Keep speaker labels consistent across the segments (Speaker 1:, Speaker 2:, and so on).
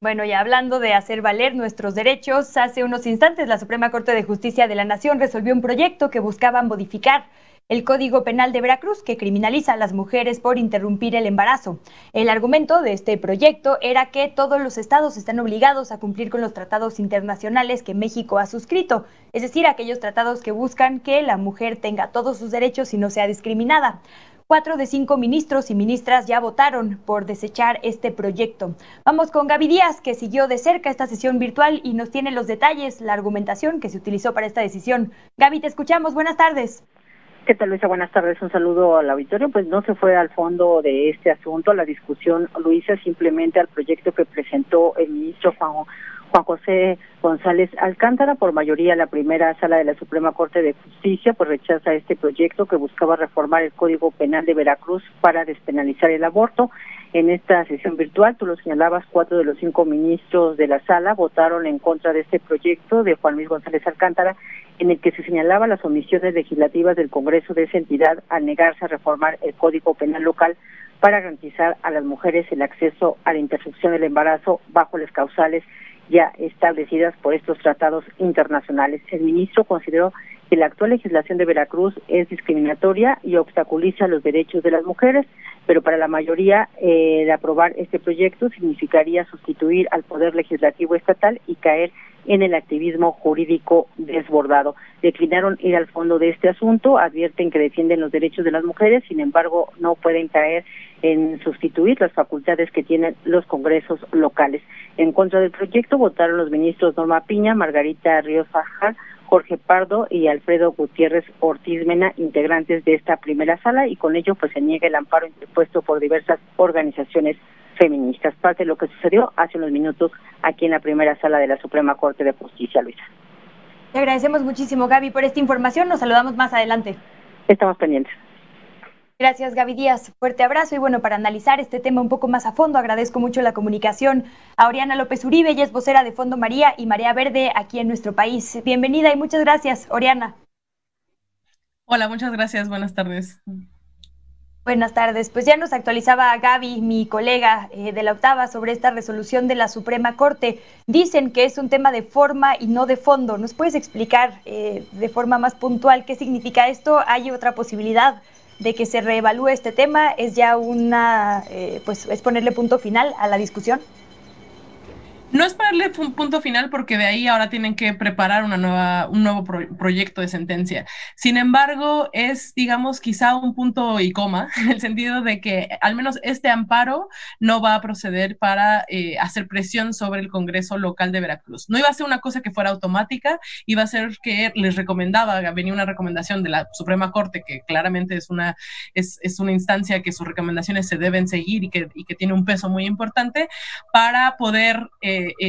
Speaker 1: Bueno, ya hablando de hacer valer nuestros derechos, hace unos instantes la Suprema Corte de Justicia de la Nación resolvió un proyecto que buscaba modificar el Código Penal de Veracruz, que criminaliza a las mujeres por interrumpir el embarazo. El argumento de este proyecto era que todos los estados están obligados a cumplir con los tratados internacionales que México ha suscrito, es decir, aquellos tratados que buscan que la mujer tenga todos sus derechos y no sea discriminada. 4 de 5 ministros y ministras ya votaron por desechar este proyecto. Vamos con Gaby Díaz, que siguió de cerca esta sesión virtual y nos tiene los detalles, la argumentación que se utilizó para esta decisión. Gaby, te escuchamos. Buenas tardes.
Speaker 2: ¿Qué tal, Luisa? Buenas tardes. Un saludo al auditorio. Pues no se fue al fondo de este asunto, a la discusión, Luisa, simplemente al proyecto que presentó el ministro Juan José González Alcántara. Por mayoría, la primera sala de la Suprema Corte de Justicia pues rechaza este proyecto que buscaba reformar el Código Penal de Veracruz para despenalizar el aborto. En esta sesión virtual, tú lo señalabas, 4 de los 5 ministros de la sala votaron en contra de este proyecto de Juan Luis González Alcántara, en el que se señalaba las omisiones legislativas del Congreso de esa entidad al negarse a reformar el Código Penal local para garantizar a las mujeres el acceso a la interrupción del embarazo bajo las causales ya establecidas por estos tratados internacionales. El ministro consideró que la actual legislación de Veracruz es discriminatoria y obstaculiza los derechos de las mujeres, pero para la mayoría el aprobar este proyecto significaría sustituir al Poder Legislativo estatal y caer en el activismo jurídico desbordado. Declinaron ir al fondo de este asunto, advierten que defienden los derechos de las mujeres, sin embargo no pueden caer en sustituir las facultades que tienen los congresos locales. En contra del proyecto votaron los ministros Norma Piña, Margarita Ríos Fajar, Jorge Pardo y Alfredo Gutiérrez Ortiz Mena, integrantes de esta primera sala, y con ello pues se niega el amparo interpuesto por diversas organizaciones feministas. Parte de lo que sucedió hace unos minutos aquí en la primera sala de la Suprema Corte de Justicia, Luisa.
Speaker 1: Te agradecemos muchísimo, Gaby, por esta información. Nos saludamos más adelante.
Speaker 2: Estamos pendientes.
Speaker 1: Gracias, Gaby Díaz. Fuerte abrazo. Y bueno, para analizar este tema un poco más a fondo, agradezco mucho la comunicación a Oriana López Uribe. Ella es vocera de Fondo María y Marea Verde aquí en nuestro país. Bienvenida y muchas gracias, Oriana.
Speaker 3: Hola, muchas gracias. Buenas tardes.
Speaker 1: Buenas tardes. Pues ya nos actualizaba Gaby, mi colega de la octava, sobre esta resolución de la Suprema Corte. Dicen que es un tema de forma y no de fondo. ¿Nos puedes explicar de forma más puntual qué significa esto? ¿Hay otra posibilidad de que se reevalúe este tema? ¿Es ya es ponerle punto final a la discusión?
Speaker 3: No es ponerle un punto final, porque de ahí ahora tienen que preparar un nuevo proyecto de sentencia. Sin embargo, es, digamos, quizá un punto y coma, en el sentido de que al menos este amparo no va a proceder para hacer presión sobre el Congreso local de Veracruz. No iba a ser una cosa que fuera automática, iba a ser que les recomendaba, venía una recomendación de la Suprema Corte, que claramente es una instancia que sus recomendaciones se deben seguir y que tiene un peso muy importante para poder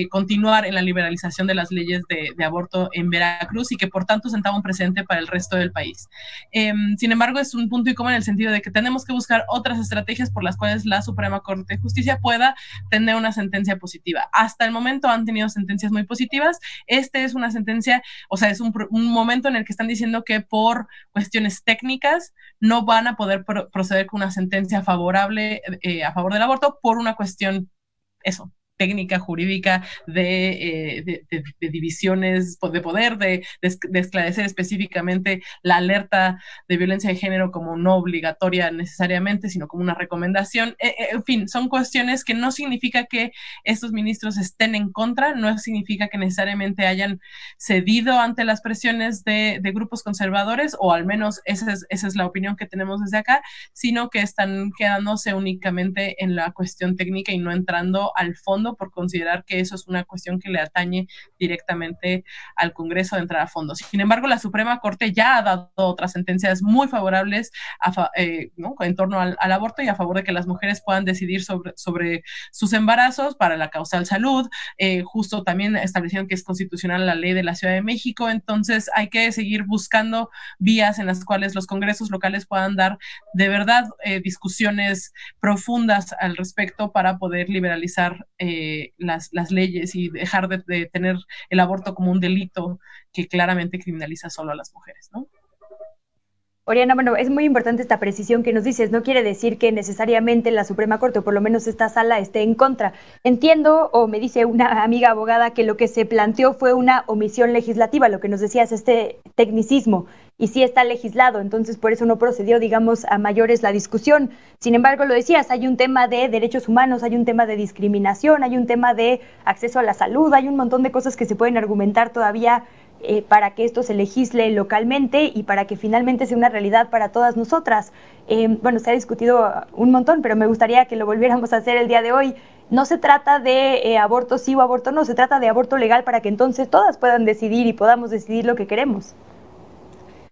Speaker 3: continuar en la liberalización de las leyes de aborto en Veracruz, y que por tanto sentaba un precedente para el resto del país. Sin embargo, es un punto y coma en el sentido de que tenemos que buscar otras estrategias por las cuales la Suprema Corte de Justicia pueda tener una sentencia positiva. Hasta el momento han tenido sentencias muy positivas. Este es una sentencia, o sea, es un momento en el que están diciendo que por cuestiones técnicas no van a poder proceder con una sentencia favorable a favor del aborto por una cuestión, técnica, jurídica, de divisiones de poder, de esclarecer específicamente la alerta de violencia de género como no obligatoria necesariamente, sino como una recomendación. En fin, son cuestiones que no significa que estos ministros estén en contra, no significa que necesariamente hayan cedido ante las presiones de grupos conservadores, o al menos esa es la opinión que tenemos desde acá, sino que están quedándose únicamente en la cuestión técnica y no entrando al fondo, por considerar que eso es una cuestión que le atañe directamente al Congreso de entrar a fondo. Sin embargo, la Suprema Corte ya ha dado otras sentencias muy favorables en torno al aborto y a favor de que las mujeres puedan decidir sobre sus embarazos para la causal salud. Justo también establecieron que es constitucional la ley de la Ciudad de México. Entonces hay que seguir buscando vías en las cuales los congresos locales puedan dar de verdad discusiones profundas al respecto para poder liberalizar las leyes y dejar de tener el aborto como un delito que claramente criminaliza solo a las mujeres, ¿no?
Speaker 1: Oriana, bueno, es muy importante esta precisión que nos dices. No quiere decir que necesariamente la Suprema Corte, o por lo menos esta sala, esté en contra. Entiendo, o me dice una amiga abogada, que lo que se planteó fue una omisión legislativa, lo que nos decías, este tecnicismo, y sí está legislado, entonces por eso no procedió, digamos, a mayores la discusión. Sin embargo, lo decías, hay un tema de derechos humanos, hay un tema de discriminación, hay un tema de acceso a la salud, hay un montón de cosas que se pueden argumentar todavía para que esto se legisle localmente y para que finalmente sea una realidad para todas nosotras. Bueno, se ha discutido un montón, pero me gustaría que lo volviéramos a hacer el día de hoy. No se trata de aborto sí o aborto no, se trata de aborto legal para que entonces todas puedan decidir y podamos decidir lo que queremos.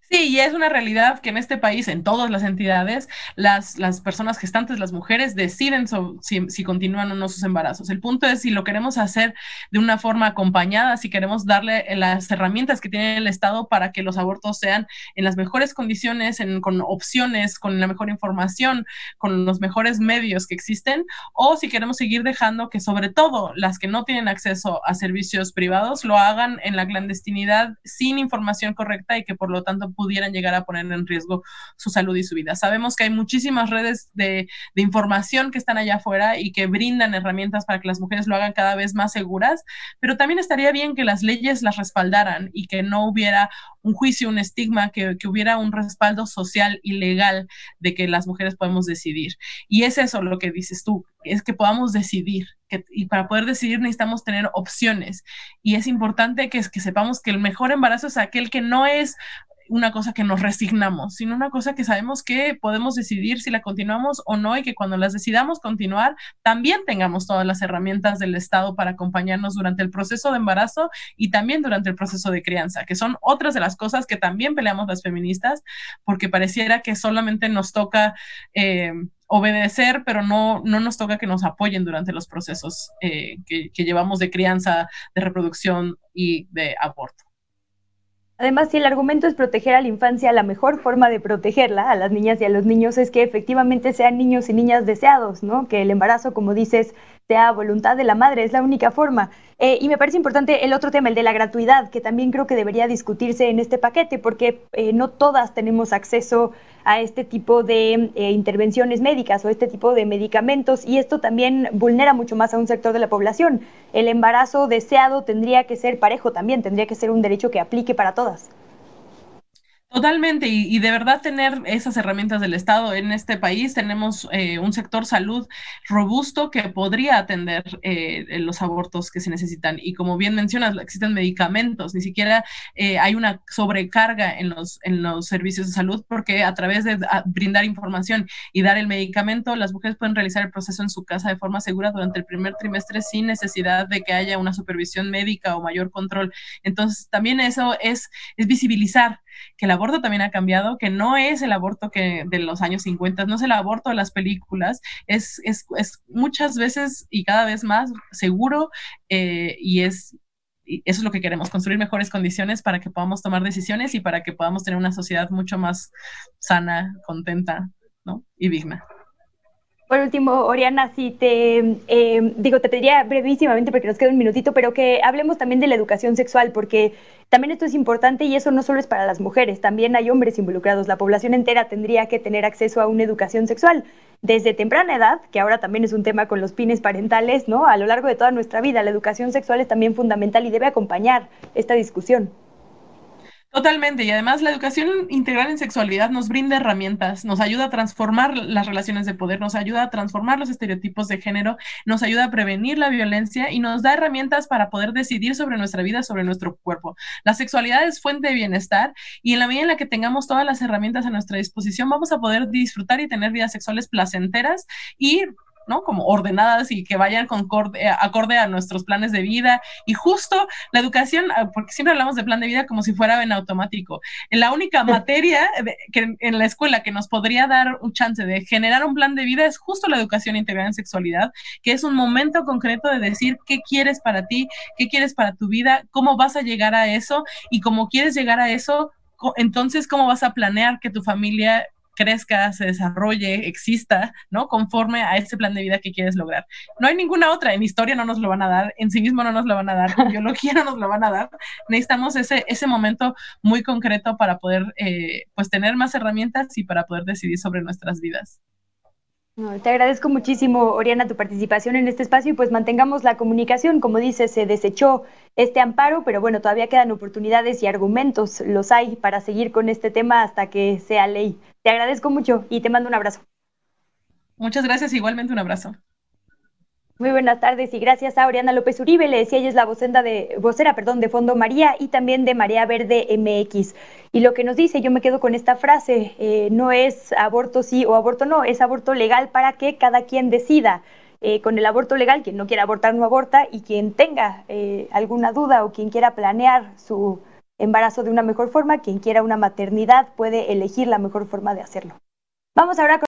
Speaker 3: Sí, y es una realidad que en este país, en todas las entidades, las personas gestantes, las mujeres, deciden si continúan o no sus embarazos. El punto es si lo queremos hacer de una forma acompañada, si queremos darle las herramientas que tiene el Estado para que los abortos sean en las mejores condiciones, con opciones, con la mejor información, con los mejores medios que existen, o si queremos seguir dejando que sobre todo las que no tienen acceso a servicios privados lo hagan en la clandestinidad sin información correcta y que por lo tanto pudieran llegar a poner en riesgo su salud y su vida. Sabemos que hay muchísimas redes de información que están allá afuera y que brindan herramientas para que las mujeres lo hagan cada vez más seguras, pero también estaría bien que las leyes las respaldaran y que no hubiera un juicio, un estigma, que hubiera un respaldo social y legal de que las mujeres podemos decidir. Y es eso lo que dices tú, es que podamos decidir. Y para poder decidir necesitamos tener opciones. Y es importante que sepamos que el mejor embarazo es aquel que no es una cosa que nos resignamos, sino una cosa que sabemos que podemos decidir si la continuamos o no y que cuando las decidamos continuar, también tengamos todas las herramientas del Estado para acompañarnos durante el proceso de embarazo y también durante el proceso de crianza, que son otras de las cosas que también peleamos las feministas, porque pareciera que solamente nos toca obedecer, pero no nos toca que nos apoyen durante los procesos que llevamos de crianza, de reproducción y de aborto.
Speaker 1: Además, si el argumento es proteger a la infancia, la mejor forma de protegerla a las niñas y a los niños es que efectivamente sean niños y niñas deseados, ¿no? Que el embarazo, como dices, sea a voluntad de la madre, es la única forma. Y me parece importante el otro tema, el de la gratuidad, que también creo que debería discutirse en este paquete, porque no todas tenemos acceso a este tipo de intervenciones médicas o este tipo de medicamentos, y esto también vulnera mucho más a un sector de la población. El embarazo deseado tendría que ser parejo también, tendría que ser un derecho que aplique para todas.
Speaker 3: Totalmente, y de verdad tener esas herramientas del Estado en este país. Tenemos un sector salud robusto que podría atender los abortos que se necesitan. Y como bien mencionas, existen medicamentos, ni siquiera hay una sobrecarga en los servicios de salud, porque a través de brindar información y dar el medicamento, las mujeres pueden realizar el proceso en su casa de forma segura durante el primer trimestre sin necesidad de que haya una supervisión médica o mayor control. Entonces, también eso es visibilizar que el aborto también ha cambiado, que no es el aborto de los años 50, no es el aborto de las películas, es muchas veces y cada vez más seguro, y eso es lo que queremos, construir mejores condiciones para que podamos tomar decisiones y para que podamos tener una sociedad mucho más sana, contenta, ¿no? Y digna.
Speaker 1: Por último, Oriana, si te pediría brevísimamente, porque nos queda un minutito, pero que hablemos también de la educación sexual, porque también esto es importante y eso no solo es para las mujeres, también hay hombres involucrados. La población entera tendría que tener acceso a una educación sexual desde temprana edad, que ahora también es un tema con los pines parentales, ¿no? A lo largo de toda nuestra vida, la educación sexual es también fundamental y debe acompañar esta discusión.
Speaker 3: Totalmente, y además la educación integral en sexualidad nos brinda herramientas, nos ayuda a transformar las relaciones de poder, nos ayuda a transformar los estereotipos de género, nos ayuda a prevenir la violencia y nos da herramientas para poder decidir sobre nuestra vida, sobre nuestro cuerpo. La sexualidad es fuente de bienestar y en la medida en la que tengamos todas las herramientas a nuestra disposición, vamos a poder disfrutar y tener vidas sexuales placenteras y, ¿no?, como ordenadas y que vayan acorde a nuestros planes de vida. Y justo la educación, porque siempre hablamos de plan de vida como si fuera en automático. La única materia que en la escuela que nos podría dar un chance de generar un plan de vida es justo la educación integral en sexualidad, que es un momento concreto de decir qué quieres para ti, qué quieres para tu vida, cómo vas a llegar a eso, y cómo quieres llegar a eso, entonces cómo vas a planear que tu familia crezca, se desarrolle, exista, ¿no? Conforme a ese plan de vida que quieres lograr. No hay ninguna otra, en historia no nos lo van a dar, en civismo no nos lo van a dar, en biología no nos lo van a dar. Necesitamos ese momento muy concreto para poder pues tener más herramientas y para poder decidir sobre nuestras vidas.
Speaker 1: Te agradezco muchísimo, Oriana, tu participación en este espacio y pues mantengamos la comunicación. Como dices, se desechó este amparo, pero bueno, todavía quedan oportunidades y argumentos, los hay para seguir con este tema hasta que sea ley. Te agradezco mucho y te mando un abrazo.
Speaker 3: Muchas gracias, igualmente un abrazo.
Speaker 1: Muy buenas tardes y gracias a Oriana López Uribe, le decía, ella es la vocera de Fondo María y también de Marea Verde MX. Y lo que nos dice, yo me quedo con esta frase, no es aborto sí o aborto no, es aborto legal para que cada quien decida. Con el aborto legal, quien no quiera abortar no aborta y quien tenga alguna duda o quien quiera planear su embarazo de una mejor forma, quien quiera una maternidad puede elegir la mejor forma de hacerlo. Vamos ahora con